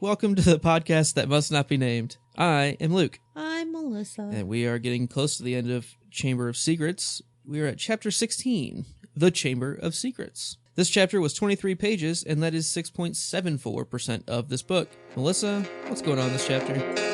welcome to the podcast that must not be named. I am Luke. I'm Melissa. And we are getting close to the end of Chamber of Secrets. We are at Chapter 16, The Chamber of Secrets. This chapter was 23 pages, and that is 6.74% of this book. Melissa, what's going on in this chapter?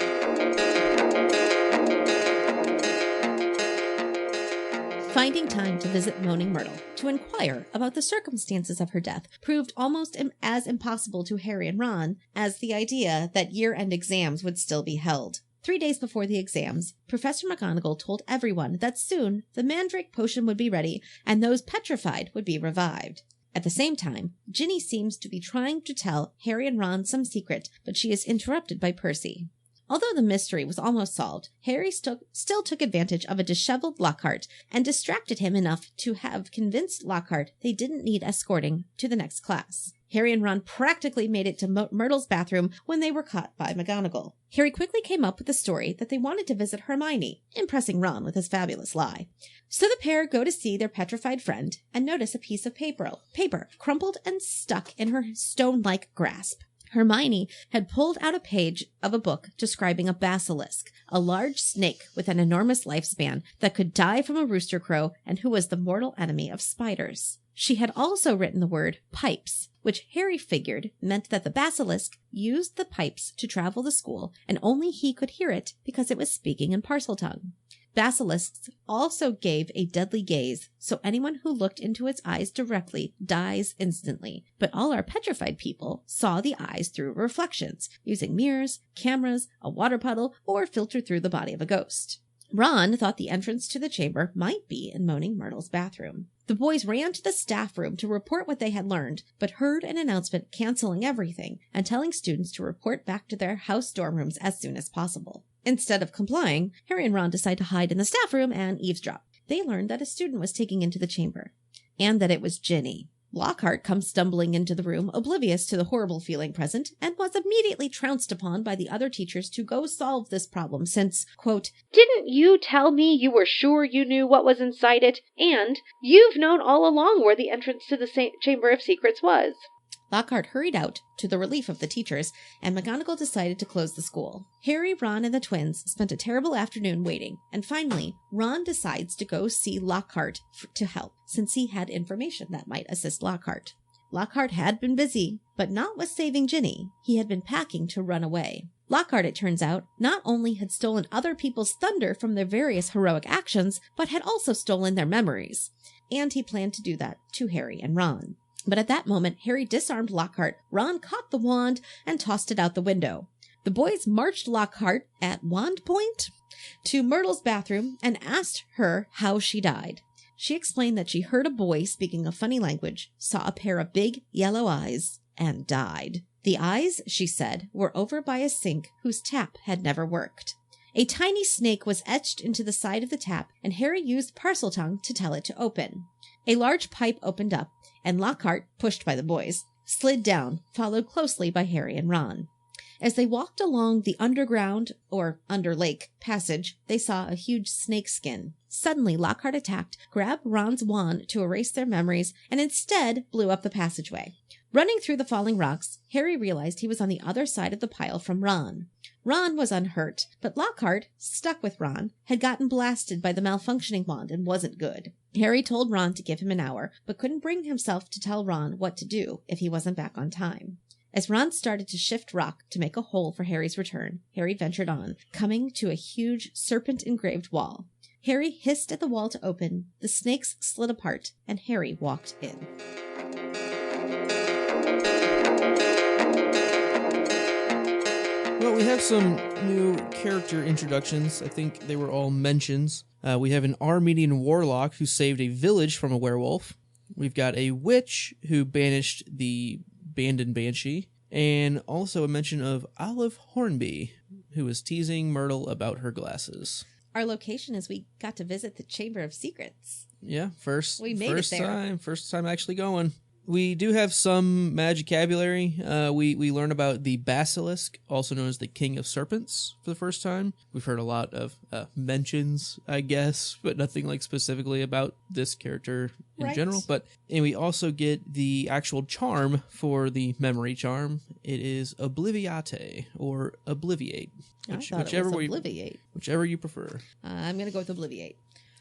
Finding time to visit Moaning Myrtle to inquire about the circumstances of her death proved almost as impossible to Harry and Ron as the idea that year-end exams would still be held. 3 days before the exams, Professor McGonagall told everyone that soon the Mandrake potion would be ready and those petrified would be revived. At the same time, Ginny seems to be trying to tell Harry and Ron some secret, but she is interrupted by Percy. Although the mystery was almost solved, Harry still took advantage of a disheveled Lockhart and distracted him enough to have convinced Lockhart they didn't need escorting to the next class. Harry and Ron practically made it to Myrtle's bathroom when they were caught by McGonagall. Harry quickly came up with the story that they wanted to visit Hermione, impressing Ron with his fabulous lie. So the pair go to see their petrified friend and notice a piece of paper crumpled and stuck in her stone-like grasp. Hermione had pulled out a page of a book describing a basilisk, a large snake with an enormous lifespan that could die from a rooster crow and who was the mortal enemy of spiders. She had also written the word pipes, which Harry figured meant that the basilisk used the pipes to travel the school, and only he could hear it because it was speaking in Parseltongue. Basilisks also gave a deadly gaze, so anyone who looked into its eyes directly dies instantly. But all our petrified people saw the eyes through reflections, using mirrors, cameras, a water puddle, or filtered through the body of a ghost. Ron thought the entrance to the chamber might be in Moaning Myrtle's bathroom. The boys ran to the staff room to report what they had learned, but heard an announcement canceling everything and telling students to report back to their house dorm rooms as soon as possible. Instead of complying, Harry and Ron decide to hide in the staff room and eavesdrop. They learned that a student was taken into the chamber, and that it was Ginny. Lockhart comes stumbling into the room, oblivious to the horrible feeling present, and was immediately trounced upon by the other teachers to go solve this problem since, quote, "Didn't you tell me you were sure you knew what was inside it? And you've known all along where the entrance to the Chamber of Secrets was." Lockhart hurried out, to the relief of the teachers, and McGonagall decided to close the school. Harry, Ron, and the twins spent a terrible afternoon waiting, and finally, Ron decides to go see Lockhart to help, since he had information that might assist Lockhart. Lockhart had been busy, but not with saving Ginny. He had been packing to run away. Lockhart, it turns out, not only had stolen other people's thunder from their various heroic actions, but had also stolen their memories. And he planned to do that to Harry and Ron. But at that moment, Harry disarmed Lockhart, Ron caught the wand, and tossed it out the window. The boys marched Lockhart, at wand point, to Myrtle's bathroom and asked her how she died. She explained that she heard a boy speaking a funny language, saw a pair of big yellow eyes, and died. The eyes, she said, were over by a sink whose tap had never worked. A tiny snake was etched into the side of the tap, and Harry used Parseltongue to tell it to open. A large pipe opened up, and Lockhart, pushed by the boys, slid down, followed closely by Harry and Ron. As they walked along the underground, or under-lake, passage, they saw a huge snake skin. Suddenly, Lockhart attacked, grabbed Ron's wand to erase their memories, and instead blew up the passageway. Running through the falling rocks, Harry realized he was on the other side of the pile from Ron. Ron was unhurt, but Lockhart, stuck with Ron, had gotten blasted by the malfunctioning wand and wasn't good. Harry told Ron to give him an hour, but couldn't bring himself to tell Ron what to do if he wasn't back on time. As Ron started to shift rock to make a hole for Harry's return, Harry ventured on, coming to a huge serpent-engraved wall. Harry hissed at the wall to open, the snakes slid apart, and Harry walked in. Well, we have some new character introductions. I think they were all mentions. We have an Armenian warlock who saved a village from a werewolf. We've got a witch who banished the Bandon Banshee. And also a mention of Olive Hornby, who was teasing Myrtle about her glasses. Our location is we got to visit the Chamber of Secrets. Yeah, first it there. First time actually going. We do have some magicabulary. We learn about the Basilisk, also known as the King of Serpents, for the first time. We've heard a lot of mentions, I guess, but nothing like specifically about this character in general. And we also get the actual charm for the memory charm. It is Obliviate or Obliviate, whichever it was Obliviate. Whichever you prefer. I'm gonna go with Obliviate.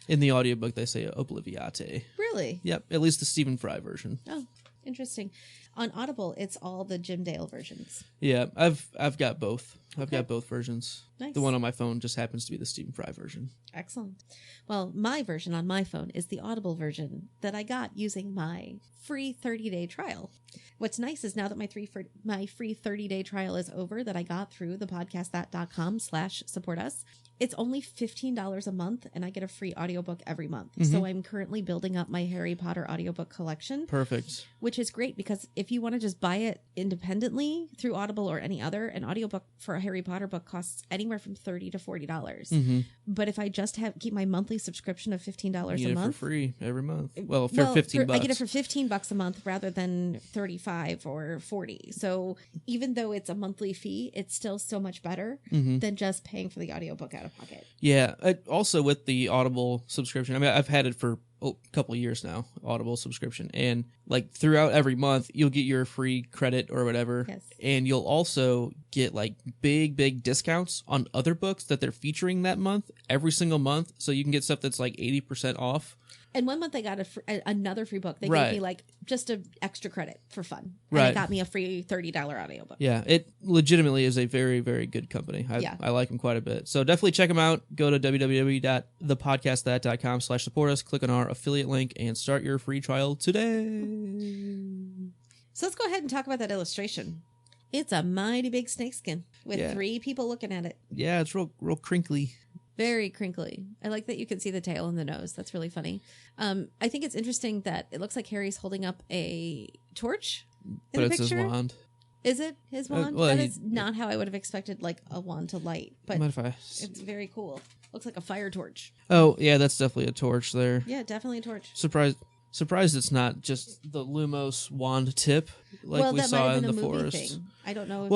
In the audiobook, they say Obliviate. Really? Yep, at least the Stephen Fry version. Oh, interesting. On Audible, it's all the Jim Dale versions. Yeah, I've got both. I've got both versions. Nice. The one on my phone just happens to be the Stephen Fry version. Excellent. Well, my version on my phone is the Audible version that I got using my free 30-day trial. What's nice is now that my free 30-day trial is over that I got through thepodcastthat.com/support us, it's only $15 a month, and I get a free audiobook every month. Mm-hmm. So I'm currently building up my Harry Potter audiobook collection. Perfect. Which is great because if you want to just buy it independently through Audible or any other, an audiobook for a Harry Potter book costs anywhere from $30 to $40. Mm-hmm. But if I just keep my monthly subscription of $15 a month, you get it for free every month. Well, for $15, I get it for $15 a month rather than $35 or $40. So even though it's a monthly fee, it's still so much better than just paying for the audiobook out of pocket. Yeah. Also with the Audible subscription, I mean, I've had it for a couple of years now, Audible subscription, and like throughout every month you'll get your free credit or whatever. Yes. And you'll also get like big discounts on other books that they're featuring that month every single month, so you can get stuff that's like 80% off. And one month I got another free book. They gave me like just an extra credit for fun. And right. it got me a free $30 audiobook. Yeah, it legitimately is a very, very good company. I like them quite a bit. So definitely check them out. Go to www.thepodcastthat.com/support us. Click on our affiliate link and start your free trial today. So let's go ahead and talk about that illustration. It's a mighty big snakeskin with 3 people looking at it. Yeah, it's real crinkly. Very crinkly. I like that you can see the tail and the nose. That's really funny. I think it's interesting that it looks like Harry's holding up a torch in the picture. But it's his wand. Is it his wand? That is not how I would have expected like a wand to light. But it's very cool. Looks like a fire torch. Oh, yeah, that's definitely a torch there. Yeah, definitely a torch. Surprised it's not just the Lumos wand tip like we saw in the forest. Thing. I don't know.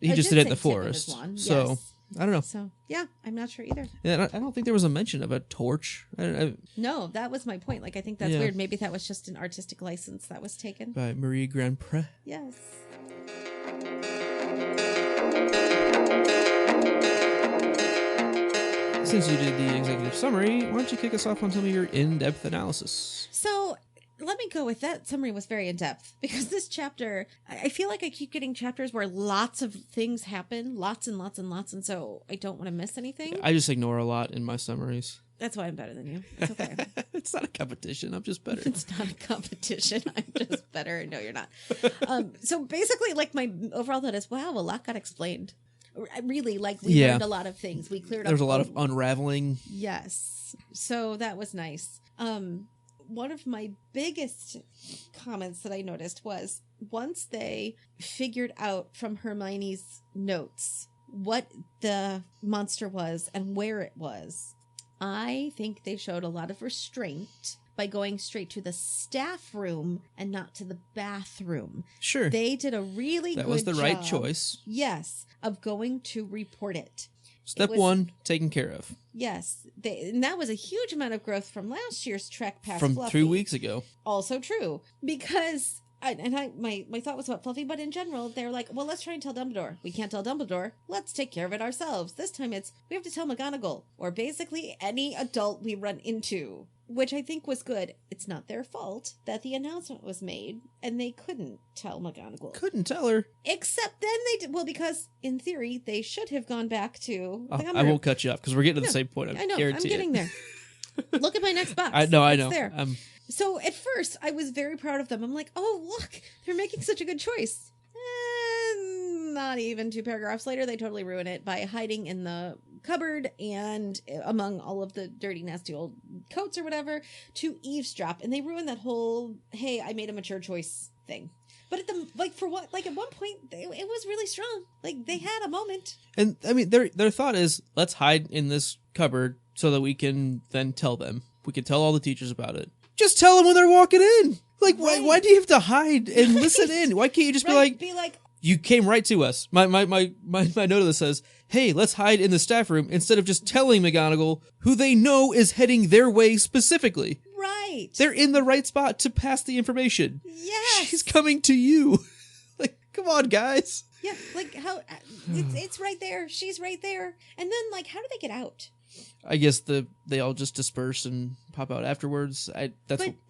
He just did it in the forest. So... Yes. I don't know. So, yeah, I'm not sure either. Yeah, I don't think there was a mention of a torch. No, that was my point. Like, I think that's weird. Maybe that was just an artistic license that was taken. By Marie Grandpré. Yes. Since you did the executive summary, why don't you kick us off on some of your in-depth analysis? So... let me go with that. Summary was very in-depth because this chapter, I feel like I keep getting chapters where lots of things happen, lots and lots and lots, and so I don't want to miss anything. I just ignore a lot in my summaries. That's why I'm better than you. It's okay. It's not a competition. I'm just better. It's not a competition. I'm just better. No, you're not. So basically, like my overall thought is, wow, a lot got explained. Really, like we learned a lot of things. We cleared up. There's a lot of unraveling. Yes. So that was nice. One of my biggest comments that I noticed was once they figured out from Hermione's notes what the monster was and where it was, I think they showed a lot of restraint by going straight to the staff room and not to the bathroom. Sure. They did a really good job. That was the right choice. Yes, of going to report it. Step 1, taken care of. Yes. And that was a huge amount of growth from last year's Trek past From Fluffy. 2 weeks ago. Also true. Because, my thought was about Fluffy, but in general, they're like, well, let's try and tell Dumbledore. We can't tell Dumbledore. Let's take care of it ourselves. This time we have to tell McGonagall. Or basically any adult we run into. Which I think was good. It's not their fault that the announcement was made and they couldn't tell McGonagall. Couldn't tell her. Except then they did. Well, because in theory, they should have gone back to... I won't cut you off because we're getting to the same point. I know. I'm getting there. Look at my next box. I know. There. So at first, I was very proud of them. I'm like, oh, look, they're making such a good choice. And not even 2 paragraphs later, they totally ruin it by hiding in the cupboard and among all of the dirty, nasty old coats or whatever to eavesdrop. And they ruined that whole, hey, I made a mature choice thing. But at one point, it was really strong. Like, they had a moment. And, I mean, their thought is, let's hide in this cupboard so that we can then tell them. We can tell all the teachers about it. Just tell them when they're walking in. Like, why do you have to hide and listen in? Why can't you just be like, you came right to us. My note of this says, hey, let's hide in the staff room instead of just telling McGonagall who they know is heading their way specifically. right. They're in the right spot to pass the information. Yes. She's coming to you. Like, come on, guys. Yeah, like how it's right there. She's right there. And then like how do they get out? I guess they all just disperse and pop out afterwards. But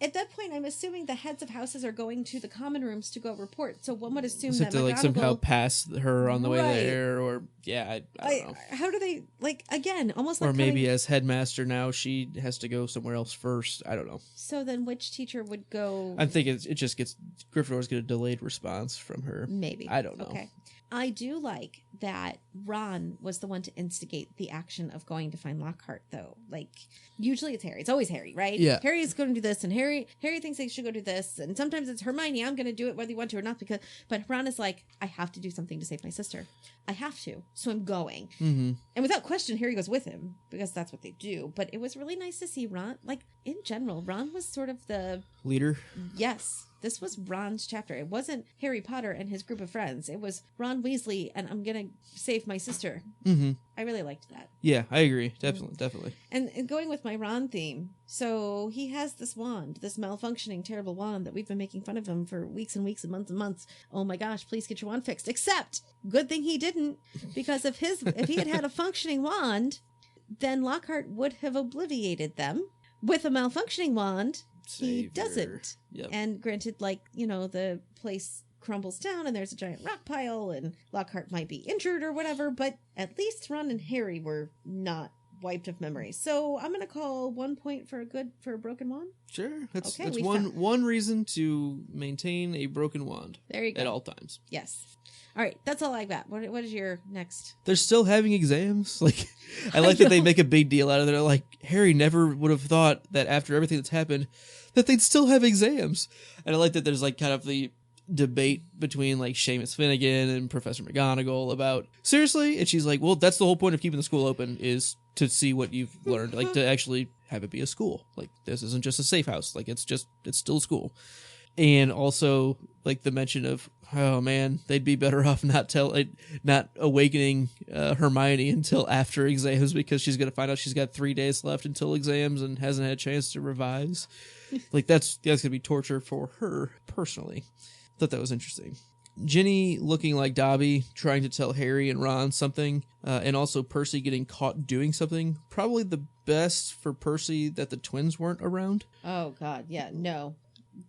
at that point, I'm assuming the heads of houses are going to the common rooms to go report. So one would assume that to like somehow pass her on the way Right. there, or I don't know. How do they like again? Almost like or maybe as headmaster now she has to go somewhere else first. I don't know. So then, which teacher would go? I'm thinking it just gets Gryffindor's get a delayed response from her. Maybe I don't know. Okay. I do like that Ron was the one to instigate the action of going to find Lockhart, though. Like, usually it's Harry. It's always Harry, right? Yeah. Harry's going to do this, and Harry thinks they should go do this, and sometimes it's Hermione. I'm going to do it whether you want to or not, but Ron is like, I have to do something to save my sister. I have to, so I'm going. Mm-hmm. And without question, Harry goes with him because that's what they do. But it was really nice to see Ron. Like in general, Ron was sort of the leader. Yes. This was Ron's chapter. It wasn't Harry Potter and his group of friends. It was Ron Weasley and I'm going to save my sister. Mm-hmm. I really liked that. Yeah, I agree. Definitely. And going with my Ron theme, so he has this wand, this malfunctioning, terrible wand that we've been making fun of him for weeks and weeks and months. Oh my gosh, please get your wand fixed. Except, good thing he didn't, because if he had had a functioning wand, then Lockhart would have obliviated them. With a malfunctioning wand, he doesn't. Yep. And granted, like, the place crumbles down and there's a giant rock pile and Lockhart might be injured or whatever, but at least Ron and Harry were not wiped of memory. So I'm going to call 1 point for a broken wand. Sure. That's Okay, one reason to maintain a broken wand. There you go. At all times. Yes. All right. That's all I got. What is your next? They're still having exams. Like, I like that they make a big deal out of it. Like, Harry never would have thought that after everything that's happened that they'd still have exams. And I like that there's like kind of the debate between like Seamus Finnegan and Professor McGonagall about seriously, and she's like, well, that's the whole point of keeping the school open is to see what you've learned, like to actually have it be a school. Like, this isn't just a safe house, like it's still school. And also like the mention of, oh man, they'd be better off not awakening Hermione until after exams, because she's gonna find out she's got 3 days left until exams and hasn't had a chance to revise. Like that's gonna be torture for her personally. Thought that was interesting. Ginny looking like Dobby, trying to tell Harry and Ron something, and also Percy getting caught doing something. Probably the best for Percy that the twins weren't around. Oh, God. Yeah, no.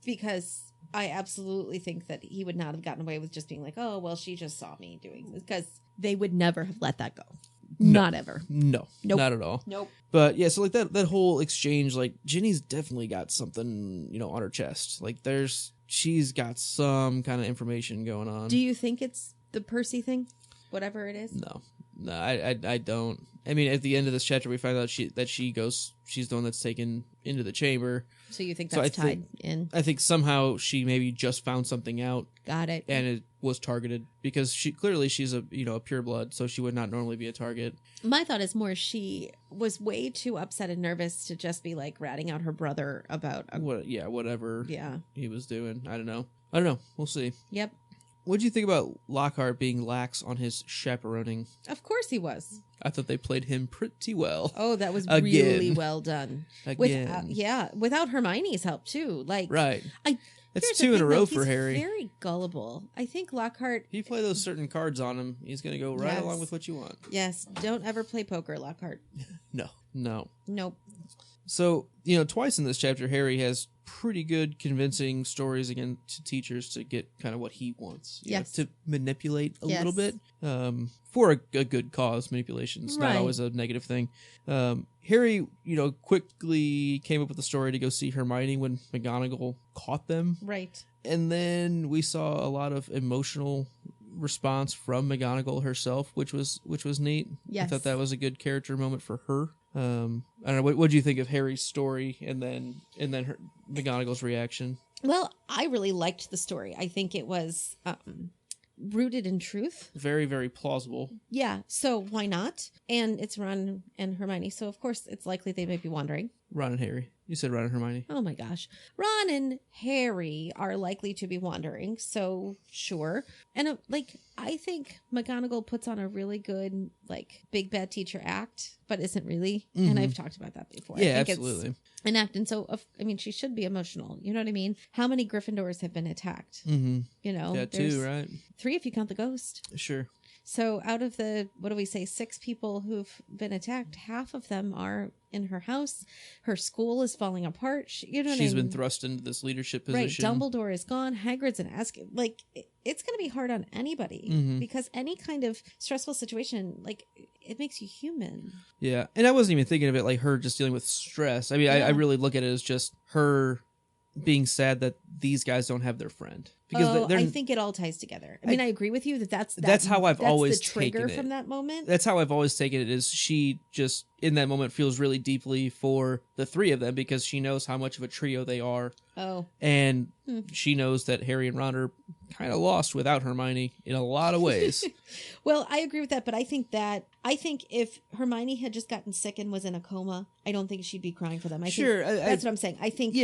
Because I absolutely think that he would not have gotten away with just being like, oh, well, she just saw me doing this. Because they would never have let that go. No. Not ever. No. Nope. Not at all. Nope. But yeah, so like that whole exchange, like Ginny's definitely got something, on her chest. Like she's got some kind of information going on. Do you think it's the Percy thing? Whatever it is? No, I don't. I mean, at the end of this chapter, we find out she's the one that's taken into the chamber. So you think that's tied in? I think somehow she maybe just found something out. Got it. And it was targeted because she's a pureblood, so she would not normally be a target. My thought is more she was way too upset and nervous to just be like ratting out her brother about whatever he was doing. I don't know. We'll see. Yep. What do you think about Lockhart being lax on his chaperoning? Of course he was. I thought they played him pretty well. Oh, that was really well done. Again. Without Hermione's help too. Like, right. That's Here's 2 in a row for he's Harry. Very gullible. I think Lockhart. If you play those certain cards on him, he's going to go right along with what you want. Yes. Don't ever play poker, Lockhart. No. Nope. So, twice in this chapter, Harry has pretty good convincing stories again to teachers to get kind of what he wants. Yes. To manipulate a little bit for a good cause. Manipulation's not always a negative thing. Harry, quickly came up with a story to go see Hermione when McGonagall caught them. Right. And then we saw a lot of emotional response from McGonagall herself, which was neat. Yes. I thought that was a good character moment for her. I don't know. What do you think of Harry's story and then McGonagall's reaction? Well, I really liked the story. I think it was rooted in truth. Very, very plausible. Yeah. So why not? And it's Ron and Hermione. So of course it's likely they may be wandering. Ron and Harry. You said Ron and Hermione. Oh my gosh. Ron and Harry are likely to be wandering, so sure. And I think McGonagall puts on a really good big bad teacher act, but isn't really. Mm-hmm. And I've talked about that before. Yeah, I think absolutely. It's an act, and so she should be emotional. You know what I mean? How many Gryffindors have been attacked? Mm-hmm. Yeah, 2, right? 3 if you count the ghost. Sure. So out of the, 6 people who've been attacked, half of them are in her house. Her school is falling apart. She's been thrust into this leadership position. Right. Dumbledore is gone. Hagrid's an ask. It's going to be hard on anybody because any kind of stressful situation, it makes you human. Yeah. And I wasn't even thinking of it like her just dealing with stress. I mean, I really look at it as just her being sad that these guys don't have their friend. Because I think it all ties together. I mean, I agree with you that's how I've always the trigger taken it. from that moment. That's how I've always taken it, is she just in that moment feels really deeply for the 3 of them because she knows how much of a trio they are. Oh. And she knows that Harry and Ron are kind of lost without Hermione in a lot of ways. Well, I agree with that, but I think if Hermione had just gotten sick and was in a coma, I don't think she'd be crying for them. That's what I'm saying. I think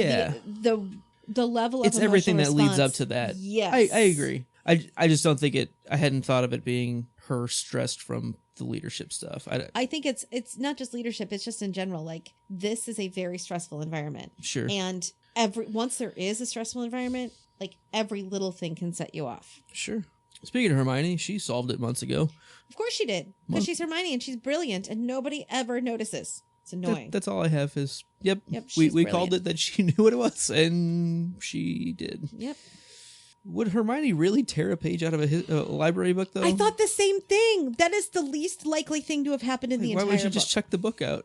the level of it's everything that response, leads up to that. Yes. I agree. I just don't think I hadn't thought of it being her stressed from the leadership stuff. I think it's not just leadership, it's just in general. This is a very stressful environment. Sure. And once there is a stressful environment, every little thing can set you off. Sure. Speaking of Hermione, she solved it months ago. Of course she did. Because she's Hermione and she's brilliant and nobody ever notices. It's annoying. That's all I have is, yep we called it that she knew what it was, and she did. Yep. Would Hermione really tear a page out of a library book, though? I thought the same thing. That is the least likely thing to have happened in the entire book. Why would you just check the book out?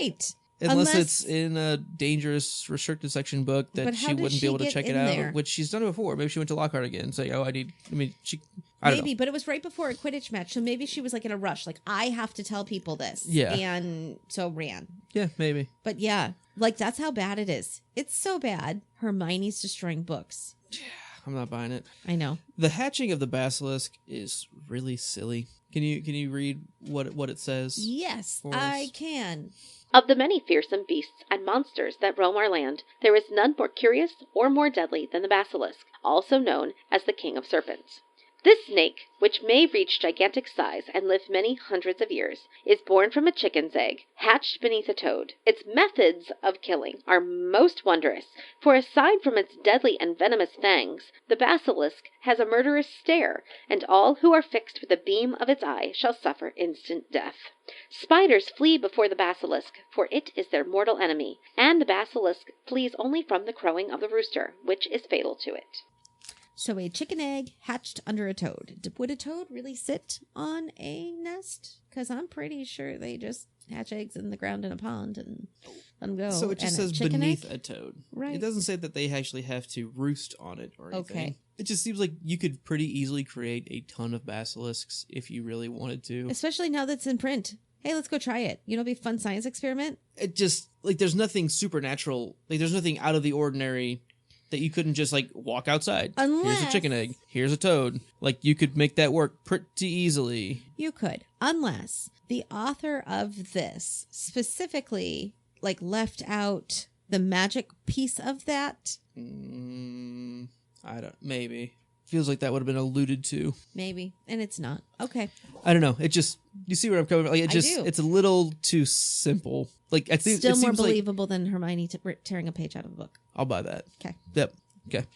Right. Unless it's in a dangerous restricted section book that she wouldn't be able to check it out, there? which she's done it before. Maybe she went to Lockhart again and say, I don't know. But it was right before a Quidditch match, so maybe she was in a rush. I have to tell people this. Yeah. And so ran. Yeah, maybe. But yeah, that's how bad it is. It's so bad. Hermione's destroying books. Yeah, I'm not buying it. I know. The hatching of the basilisk is really silly. Can you read what it says? Yes, I can. Of the many fearsome beasts and monsters that roam our land, there is none more curious or more deadly than the basilisk, also known as the king of serpents. This snake, which may reach gigantic size and live many hundreds of years, is born from a chicken's egg, hatched beneath a toad. Its methods of killing are most wondrous, for aside from its deadly and venomous fangs, the basilisk has a murderous stare, and all who are fixed with a beam of its eye shall suffer instant death. Spiders flee before the basilisk, for it is their mortal enemy, and the basilisk flees only from the crowing of the rooster, which is fatal to it. So a chicken egg hatched under a toad. Would a toad really sit on a nest? Because I'm pretty sure they just hatch eggs in the ground in a pond and let them go. So it just says beneath a toad. Right. It doesn't say that they actually have to roost on it or anything. Okay. It just seems like you could pretty easily create a ton of basilisks if you really wanted to. Especially now that's in print. Hey, let's go try it. It'll be a fun science experiment. It just, there's nothing supernatural. There's nothing out of the ordinary that you couldn't just walk outside. Here's a chicken egg. Here's a toad. You could make that work pretty easily. You could, unless the author of this specifically left out the magic piece of that. Maybe. Feels like that would have been alluded to. Maybe, and it's not. Okay. I don't know. It just, you see where I'm coming from? I do. It's a little too simple. I think still more believable than Hermione tearing a page out of a book. I'll buy that. Okay. Yep. Okay.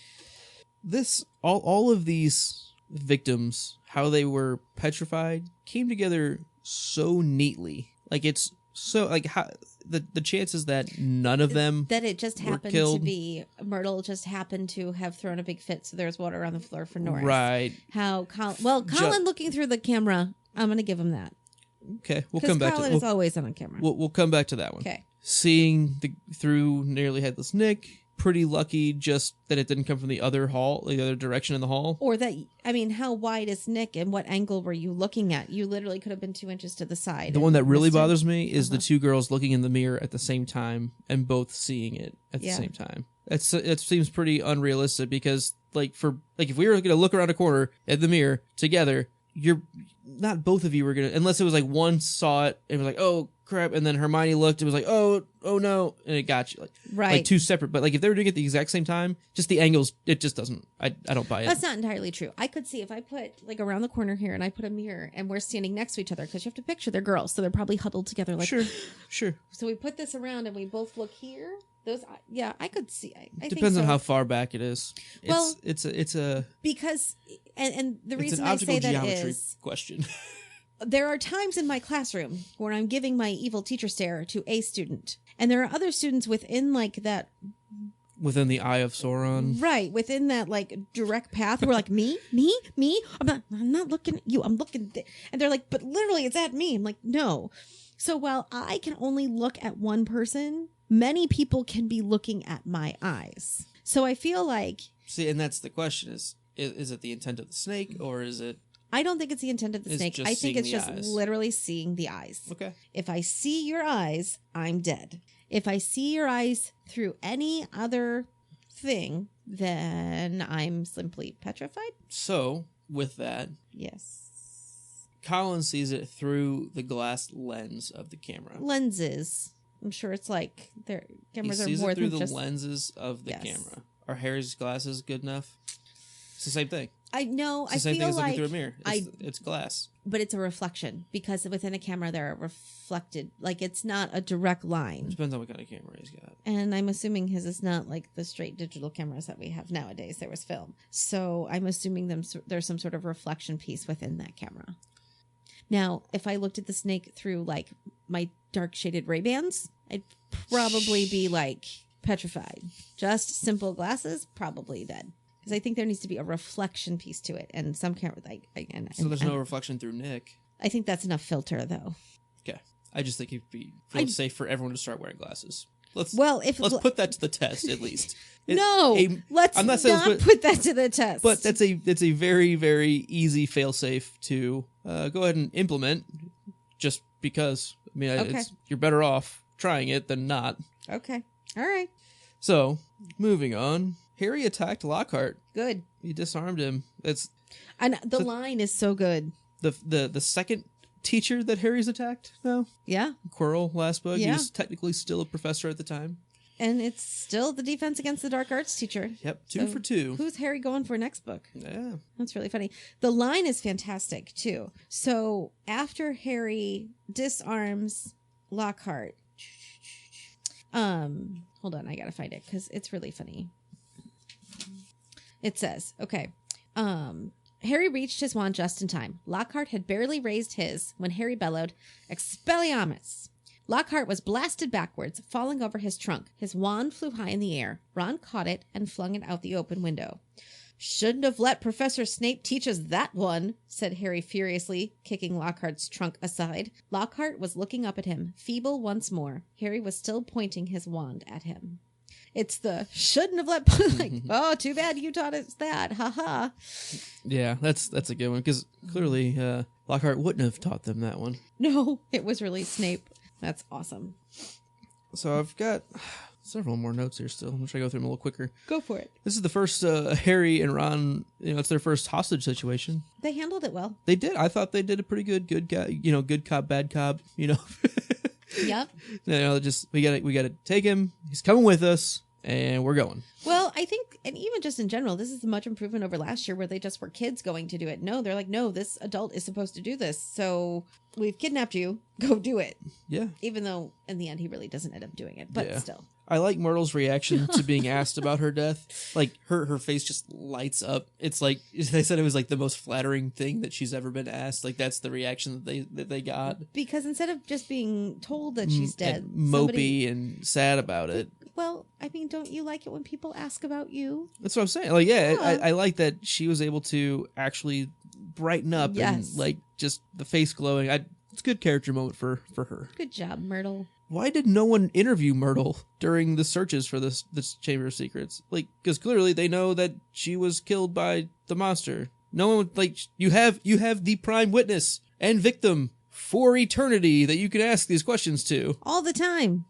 All of these victims, how they were petrified, came together so neatly. It's so how the chances that none of them that it just happened killed. To be Myrtle just happened to have thrown a big fit, so there's water on the floor for Norris. Right. How Colin looking through the camera, I'm going to give him that. Okay, we'll come back to that. Colin is always on camera. We'll come back to that one. Okay. Seeing through Nearly Headless Nick, pretty lucky just that it didn't come from the other hall, the other direction in the hall. Or that, how wide is Nick and what angle were you looking at? You literally could have been 2 inches to the side. The one that really bothers me is the two girls looking in the mirror at the same time and both seeing it at the same time. It seems pretty unrealistic because if we were going to look around a corner at the mirror together, you're not both of you were gonna, unless it was like one saw it and was like, oh crap, and then Hermione looked and was like, oh no, and it got you, like Right. like two separate. But like if they were doing it at the exact same time, just the angles, it just doesn't. I don't buy it. That's not entirely true. I could see if I put like around the corner here and I put a mirror and we're standing next to each other, because you have to picture they're girls, so they're probably huddled together. Like Sure. So we put this around and we both look here. Those, yeah, I could see. I think Depends on so. how far back it is. Well, it's a because and the it's reason an I optical say that geometry is question. there are times in my classroom where I'm giving my evil teacher stare to a student, and there are other students within like that. Within the eye of Sauron. Right, within that like direct path, we're like, me. I'm not looking at you. I'm looking, and they're like, but literally, it's at me. I'm like, no. So while I can only look at one person, many people can be looking at my eyes. So I feel like, see, and that's the question: is it the intent of the snake, or is it? I don't think it's the intent of the It's snake. just I think seeing it's the just eyes. literally seeing the eyes. Okay. If I see your eyes, I'm dead. If I see your eyes through any other thing, then I'm simply petrified. So with that, Yes. Colin sees it through the glass lens of the camera. Lenses. I'm sure it's like their cameras He are sees more it through than the just. lenses of the Yes. camera. Are Harry's glasses good enough? It's the same thing. I know. It's I the same thing feel as looking like through a mirror. It's glass. but it's a reflection, because within a camera they're reflected. Like it's not a direct line. Depends on what kind of camera he's got. And I'm assuming his is not like the straight digital cameras that we have nowadays. There was film. So I'm assuming there's some sort of reflection piece within that camera. Now, if I looked at the snake through like my dark shaded Ray-Bans, I'd probably be like petrified. Just simple glasses, probably dead. Because I think there needs to be a reflection piece to it. And some camera, So there's no reflection through Nick. I think that's enough filter though. Okay. I just think it'd be safe for everyone to start wearing glasses. Let's put that to the test at least. Let's I'm not saying put that to the test. But that's a very, very easy failsafe to go ahead and implement, just because. I mean, Okay. you're better off trying it than not. Okay. All right. So, moving on. Harry attacked Lockhart. Good. He disarmed him. And the line is so good. The second teacher that Harry's attacked now. Yeah. Quirrell last book. Yeah. He was technically still a professor at the time. And it's still the defense against the dark arts teacher. Yep, 2 for 2. Who's Harry going for next book? Yeah. That's really funny. The line is fantastic, too. So after Harry disarms Lockhart, hold on, I gotta find it because it's really funny. It says, okay, Harry reached his wand just in time. Lockhart had barely raised his when Harry bellowed, "Expelliarmus!" Lockhart was blasted backwards, falling over his trunk. His wand flew high in the air. Ron caught it and flung it out the open window. "Shouldn't have let Professor Snape teach us that one," said Harry furiously, kicking Lockhart's trunk aside. Lockhart was looking up at him, feeble once more. Harry was still pointing his wand at him. It's the "shouldn't have let," like, oh, too bad you taught us that. Ha ha. Yeah, that's a good one, because clearly Lockhart wouldn't have taught them that one. No, it was really Snape. That's awesome. So I've got several more notes here still. I'm going to try to go through them a little quicker. Go for it. This is the first Harry and Ron, it's their first hostage situation. They handled it well. They did. I thought they did a pretty good guy, good cop, bad cop, Yep. Just we gotta take him. He's coming with us, and we're going. Well, I think, and even just in general, this is a much improvement over last year where they just were kids going to do it. No, they're like, no, this adult is supposed to do this. So we've kidnapped you. Go do it. Yeah. Even though in the end he really doesn't end up doing it, but Yeah. still. I like Myrtle's reaction to being asked about her death. Like her face just lights up. It's like they said it was like the most flattering thing that she's ever been asked. Like that's the reaction that they got. Because instead of just being told that she's dead, And mopey and sad about it. Well, I mean, don't you like it when people ask about you? That's what I'm saying. Like, yeah, Yeah. I like that she was able to actually brighten up Yes. and like just the face glowing. It's a good character moment for her. Good job, Myrtle. Why did no one interview Myrtle during the searches for this Chamber of Secrets? Like, because clearly they know that she was killed by the monster. No one, like, you have the prime witness and victim for eternity that you can ask these questions to. All the time.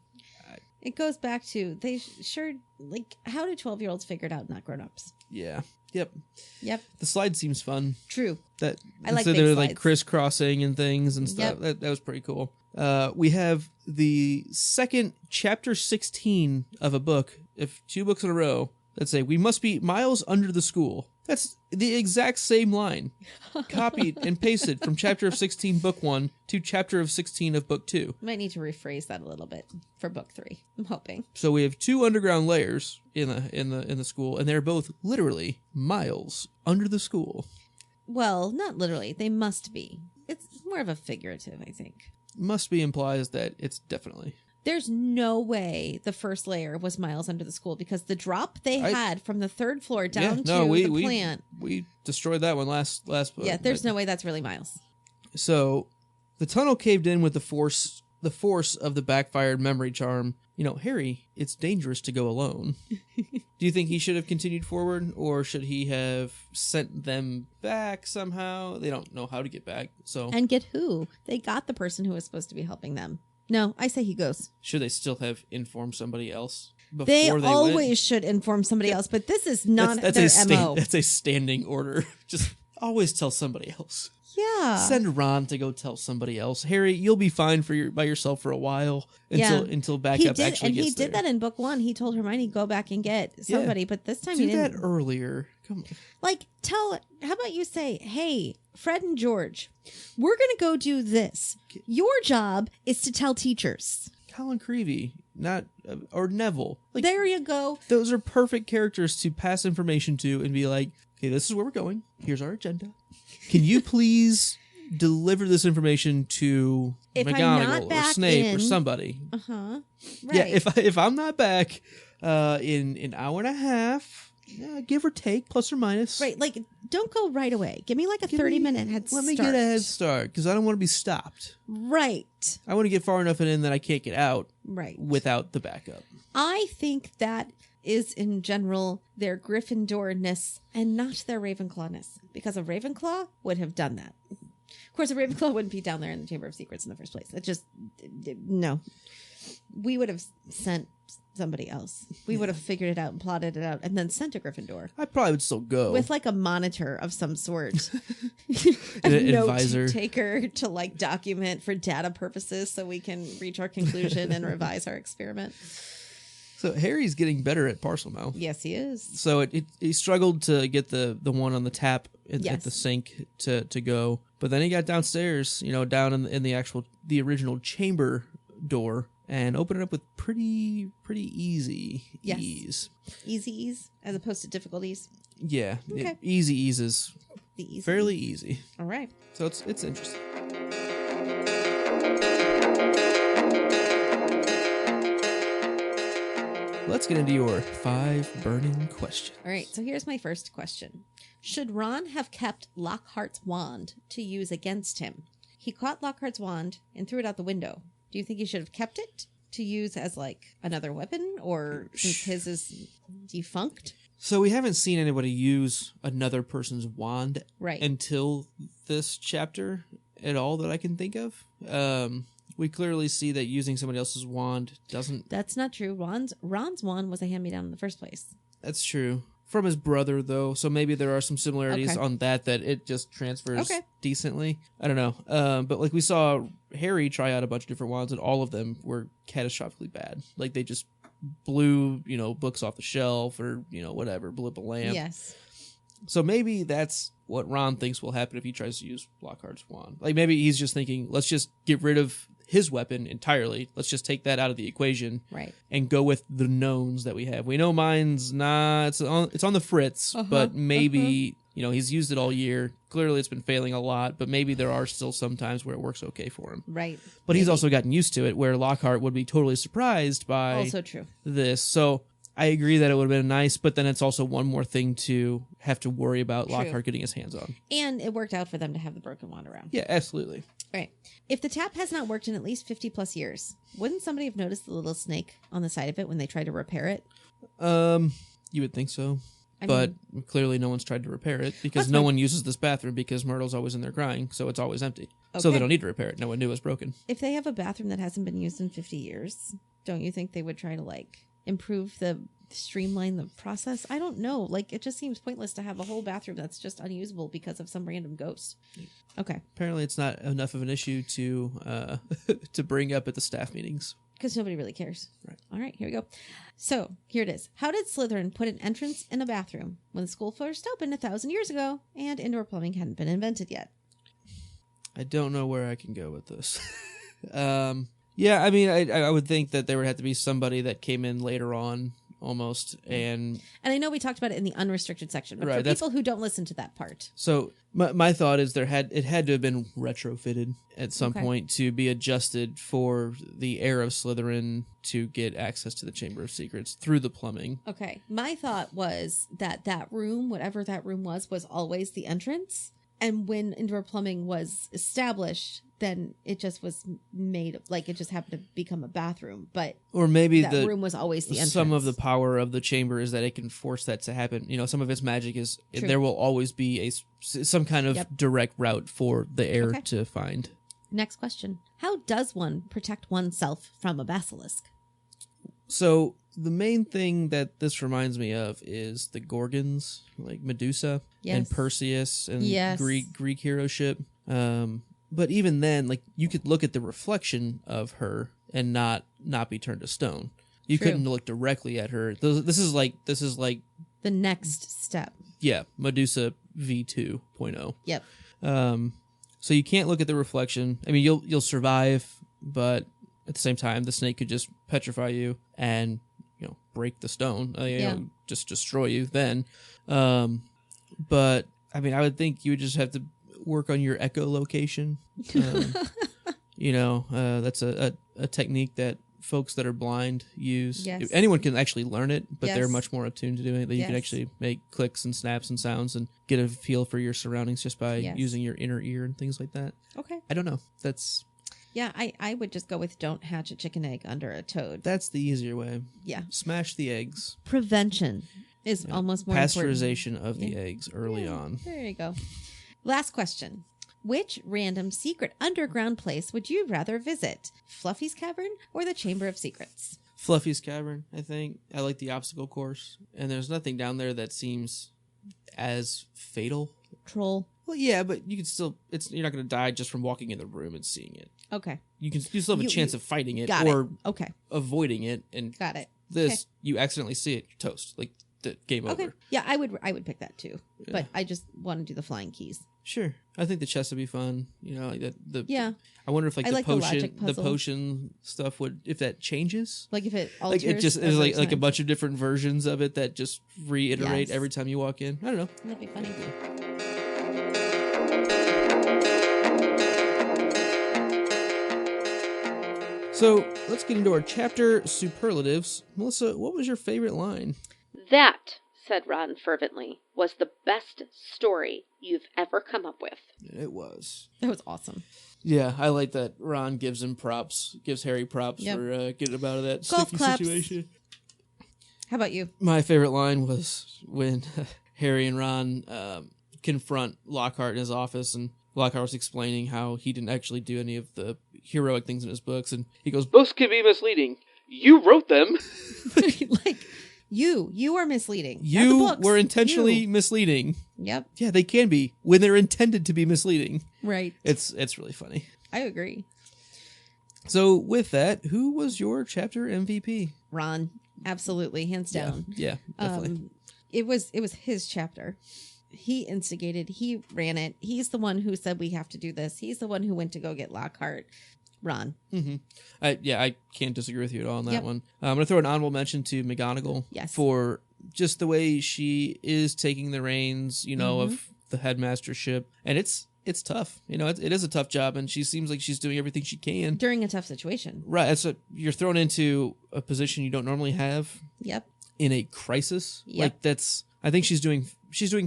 It goes back to, they sure, like, how do 12-year-olds figure it out, not grown-ups? Yeah. Yep. Yep. The slide seems fun. True. That I like so big they're slides. like crisscrossing and things and stuff. Yep. That was pretty cool. We have the second chapter 16 of a book, if 2 books in a row, that say, we must be miles under the school. That's the exact same line, copied and pasted from chapter of 16, book 1 to chapter of 16 of book 2. Might need to rephrase that a little bit for book 3. I'm hoping. So we have 2 underground layers in the school, and they're both literally miles under the school. Well, not literally. They must be. It's more of a figurative, I think. Must be implies that it's definitely. There's no way the first layer was miles under the school because the drop they had from the 3rd floor down to the plant. We destroyed that one last book. Yeah, there's no way that's really miles. So the tunnel caved in with the force of the backfired memory charm. You know, Harry, it's dangerous to go alone. Do you think he should have continued forward, or should he have sent them back somehow? They don't know how to get back. So And get who? They got the person who was supposed to be helping them. No, I say he goes. should they still have informed somebody else before They always went? should inform somebody else, but this is not their MO. That's a standing order. Just always tell somebody else. Yeah. Send Ron to go tell somebody else. Harry, you'll be fine by yourself for a while until backup actually and gets he did there. that in book 1. He told Hermione go back and get somebody, but this time Do he didn't. that earlier. Come on. Like, how about you say, hey, Fred and George, we're going to go do this. Your job is to tell teachers. Colin Creevey, not or Neville. Like, There you go. those are perfect characters to pass information to and be like, okay, this is where we're going. Here's our agenda. Can you please deliver this information to If I'm McGonagall not or back Snape or in- somebody? Uh-huh. Right. Yeah, if I'm not back in an hour and a half, give or take, plus or minus. Right, like, don't go right away. Give me like a 30-minute head start. Let me get a head start, because I don't want to be stopped. Right. I want to get far enough in that I can't get out Right. without the backup. I think that is, in general, their Gryffindor-ness and not their Ravenclaw-ness. Because a Ravenclaw would have done that. Of course, a Ravenclaw wouldn't be down there in the Chamber of Secrets in the first place. It just, no. We would have sent somebody else. We would have figured it out and plotted it out and then sent to Gryffindor. I probably would still go. With like a monitor of some sort. An a note advisor. taker to like document for data purposes so we can reach our conclusion and revise our experiment. So Harry's getting better at Parselmouth. Yes, he is. So he struggled to get the one on the tap at Yes. the sink to go, but then he got downstairs, down in the original chamber door, and opened it up with pretty easy Yes. ease. Easy ease as opposed to difficulties. Yeah, Okay. easy ease is The easy. fairly easy. All right. So it's interesting. Let's get into your 5 burning questions. All right. So here's my first question. Should Ron have kept Lockhart's wand to use against him? He caught Lockhart's wand and threw it out the window. Do you think he should have kept it to use as like another weapon, or since his is defunct? So we haven't seen anybody use another person's wand Right. until this chapter at all that I can think of. We clearly see that using somebody else's wand doesn't... That's not true. Ron's wand was a hand-me-down in the first place. That's true. From his brother, though, so maybe there are some similarities Okay. on that it just transfers Okay. decently. I don't know. But like we saw Harry try out a bunch of different wands, and all of them were catastrophically bad. Like they just blew, books off the shelf or, whatever, blew up a lamp. Yes. So maybe that's what Ron thinks will happen if he tries to use Lockhart's wand. Like maybe he's just thinking, let's just get rid of his weapon entirely. Let's just take that out of the equation Right. and go with the knowns that we have. We know mine's not, it's on the fritz, but maybe, he's used it all year. Clearly it's been failing a lot, but maybe there are still some times where it works okay for him. Right. But he's also gotten used to it, where Lockhart would be totally surprised by Also true. this. So I agree that it would have been nice, but then it's also one more thing to have to worry about True. Lockhart getting his hands on. And it worked out for them to have the broken wand around. Yeah, absolutely. Right. If the tap has not worked in at least 50 plus years, wouldn't somebody have noticed the little snake on the side of it when they tried to repair it? You would think so. But clearly no one's tried to repair it because no one uses this bathroom because Myrtle's always in there crying, so it's always empty. So Okay. they don't need to repair it. No one knew it was broken. If they have a bathroom that hasn't been used in 50 years, don't you think they would try to like improve the streamline the process. I don't know. Like, it just seems pointless to have a whole bathroom that's just unusable because of some random ghost. Okay. Apparently, it's not enough of an issue to to bring up at the staff meetings. Because nobody really cares. Right. All right, here we go. So, here it is. How did Slytherin put an entrance in a bathroom when the school first opened 1,000 years ago and indoor plumbing hadn't been invented yet? I don't know where I can go with this. Yeah, I mean, I would think that there would have to be somebody that came in later on, almost, and I know we talked about it in the unrestricted section, but Right, for that's- people who don't listen to that part. so my thought is it had to have been retrofitted at some Okay. point to be adjusted for the heir of Slytherin to get access to the Chamber of Secrets through the plumbing. Okay. My thought was that room, whatever that room was always the entrance. And when indoor plumbing was established, then it just was made, like, it just happened to become a bathroom. But Or maybe that room was always the entrance. some of the power of the chamber is that it can force that to happen. You know, some of its magic is True. there will always be some kind of Yep. direct route for the heir Okay. to find. Next question. How does one protect oneself from a basilisk? So the main thing that this reminds me of is the Gorgons, like Medusa and Yes. Perseus and Yes. Greek hero ship. But even then, like, you could look at the reflection of her and not be turned to stone. You True. couldn't look directly at her. This is like The next step. yeah, Medusa V2.0. Yep. So you can't look at the reflection. I mean, you'll survive, but at the same time, the snake could just petrify you and break the stone. Just destroy you then. But I mean, I would think you would just have to work on your echolocation. That's a technique that folks that are blind use. Yes. Anyone can actually learn it, but they're Yes. much more attuned to doing it. You can Yes. actually make clicks and snaps and sounds and get a feel for your surroundings just by Yes. using your inner ear and things like that. Okay. I don't know. That's Yeah, I would just go with don't hatch a chicken egg under a toad. the easier way. Yeah. Smash the eggs. Prevention is almost more important. Pasteurization of the Yeah. eggs early Yeah, on. There you go. Last question. Which random secret underground place would you rather visit? Fluffy's Cavern or the Chamber of Secrets? Fluffy's Cavern, I think. I like the obstacle course. And there's nothing down there that seems as fatal. Troll. Well, yeah, but you can still, you're not going to die just from walking in the room and seeing it. Okay. You still have a chance of fighting it Got or it. Okay. avoiding it. And Got it. this, you accidentally see it, you're toast. Like, the game Okay. over. Yeah, I would pick that too. Yeah. But I just want to do the flying keys. Sure. I think the chest would be fun. Like Yeah. I wonder if I like the logic the puzzle. potion stuff if that changes. Like if it alters. Like it just is every like a time. bunch of different versions of it that just reiterate Yes. every time you walk in. I don't know. That'd be funny. So let's get into our chapter superlatives. Melissa, what was your favorite line? That, said Ron fervently, was the best story you've ever come up with. It was. That was awesome. Yeah, I like that Ron gives Harry props Yep. for getting him out of that Golf sticky claps. situation. How about you? My favorite line was when Harry and Ron confront Lockhart in his office, and Lockhart was explaining how he didn't actually do any of the heroic things in his books, and he goes, "Books can be misleading. You wrote them. Like you are misleading. Not the You books. were intentionally You. misleading." Yep. Yeah, they can be when they're intended to be misleading. Right. It's really funny. I agree. So with that, who was your chapter MVP? Ron, absolutely, hands down. Yeah, definitely. It was his chapter. He instigated. He ran it. He's the one who said we have to do this. He's the one who went to go get Lockhart. Ron. Mm-hmm. I can't disagree with you at all on that Yep. one. I'm going to throw an honorable mention to McGonagall Yes. for just the way she is taking the reins, Mm-hmm. of the headmastership, and it's tough. It is a tough job, and she seems like she's doing everything she can. During a tough situation. Right, so you're thrown into a position you don't normally have Yep. in a crisis. Yep. Like I think she's doing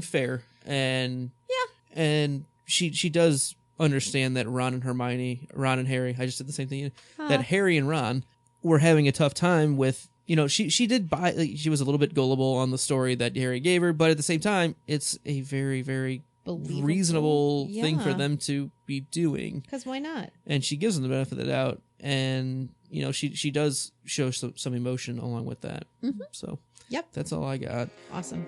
fair, and Yeah. and she does understand that Ron and Harry, I just did the same thing, that Harry and Ron were having a tough time with, she did buy, like, she was a little bit gullible on the story that Harry gave her, but at the same time, it's a very, very Believable. reasonable thing for Yeah. them to be doing. Because why not? And she gives them the benefit of the doubt. And, she does show some emotion along with that. Mm-hmm. So yep, that's all I got. Awesome.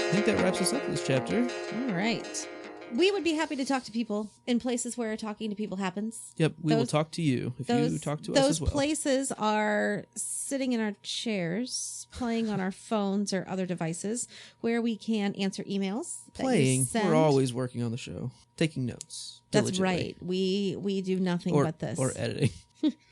I think that wraps us up for this chapter. All right. We would be happy to talk to people in places where talking to people happens. Yep, we will talk to you if you talk to us as well. Those places are sitting in our chairs, playing on our phones or other devices, where we can answer emails. Playing. We're always working on the show, taking notes. That's right. We do nothing but this. Or editing.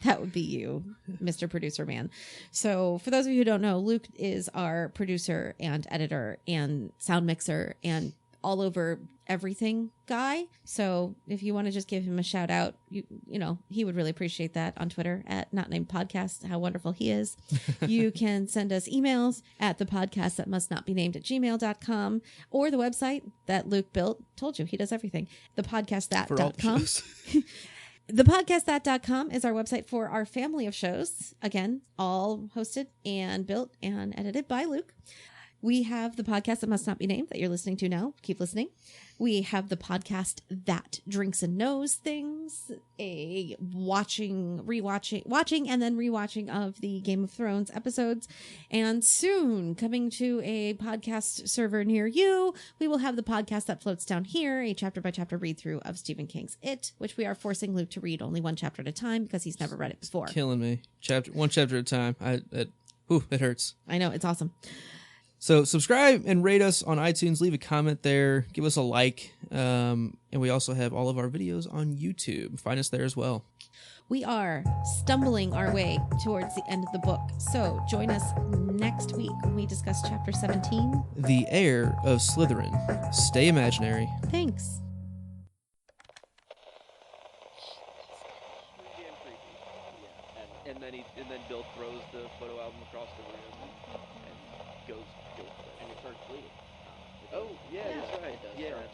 That would be you, Mr. Producer Man. So for those of you who don't know, Luke is our producer and editor and sound mixer and all over everything guy. So if you want to just give him a shout out, you know, he would really appreciate that on Twitter at Not Named Podcast, how wonderful he is. You can send us emails at the podcast that must not be named at gmail.com or the website that Luke built. Told you, he does everything. Thepodcastthat.com. Thepodcastthat.com is our website for our family of shows. Again, all hosted and built and edited by Luke. We have the podcast that must not be named that you're listening to now. Keep listening. We have the podcast that drinks and knows things, a watching and then rewatching of the Game of Thrones episodes. And soon coming to a podcast server near you, we will have the podcast that floats down here, a chapter by chapter read through of Stephen King's It, which we are forcing Luke to read only one chapter at a time because he's never read it before. Killing me. One chapter at a time. It hurts. I know, it's awesome. So subscribe and rate us on iTunes. Leave a comment there. Give us a like. And we also have all of our videos on YouTube. Find us there as well. We are stumbling our way towards the end of the book. So join us next week when we discuss chapter 17. The Heir of Slytherin. Stay imaginary. Thanks. And then Bill throws the photo album across the room and goes and it starts bleeding. That's right.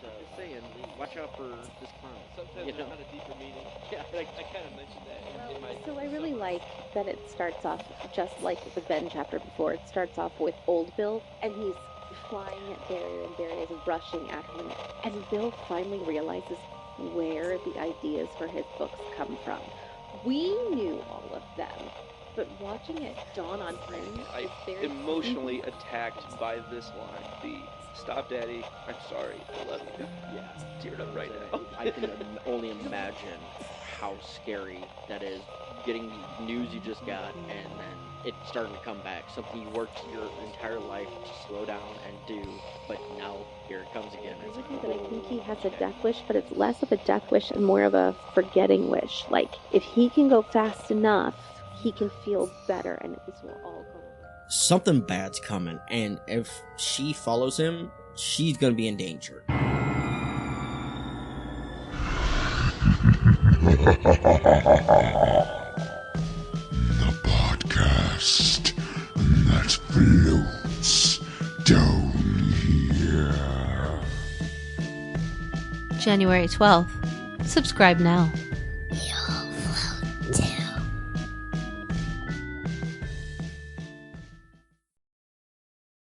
Just saying, watch out for this clown. Sometimes there's not a deeper meaning. Yeah, I kind of mentioned that in my... So I really like that it starts off just like the Ben chapter before. It starts off with old Bill, and he's flying at Barry, and Barry is rushing at him. And Bill finally realizes where the ideas for his books come from. We knew all of them, but watching it dawn on him is very... emotionally attacked by this line. The "Stop, Daddy, I'm sorry, I love you." Yeah. Teared up right now. I can only imagine how scary that is, getting the news you just got and then it starting to come back. Something you worked your entire life to slow down and do, but now here it comes again. I would say that I think he has a death wish, but it's less of a death wish and more of a forgetting wish. Like, if he can go fast enough, he can feel better and this will all go. Something bad's coming, and if she follows him, she's gonna be in danger. The podcast that floats down here. January 12th. Subscribe now.